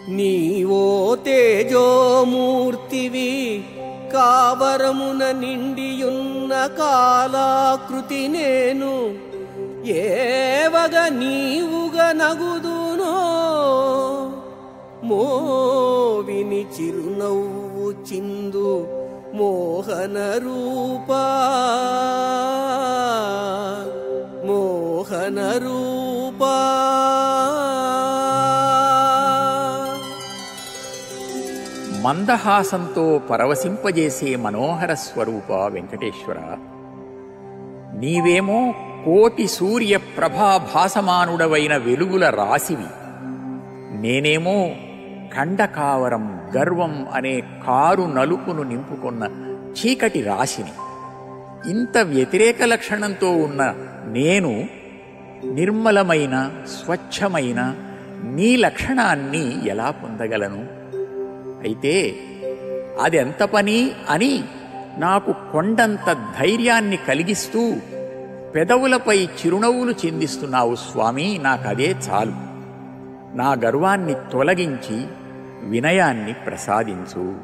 నీవో తేజోమూర్తివి కావరమున నిండియున్న కాలాకృతి నేను ఏవగ నీవుగా నగుదునో మోవిని చిరునవ్వు చిందు మోహన రూపా మోహన రూపా. మందహాసంతో పరవశింపజేసే మనోహర స్వరూప వెంకటేశ్వర, నీవేమో కోటి సూర్య ప్రభాభాసమానుడవైన వెలుగుల రాశివి, నేనేమో ఖండకావరం గర్వం అనే కారు నలుపును నింపుకున్న చీకటి రాశిని. ఇంత వ్యతిరేక లక్షణంతో ఉన్న నేను నిర్మలమైన స్వచ్ఛమైన నీ లక్షణాన్ని ఎలా పొందగలను? అయితే అది ఎంత పని అని నాకు కొండంత ధైర్యాన్ని కలిగిస్తూ పెదవులపై చిరునవ్వులు చిందిస్తున్నావు స్వామి. నాకదే చాలు. నా గర్వాన్ని తొలగించి వినయాన్ని ప్రసాదించు.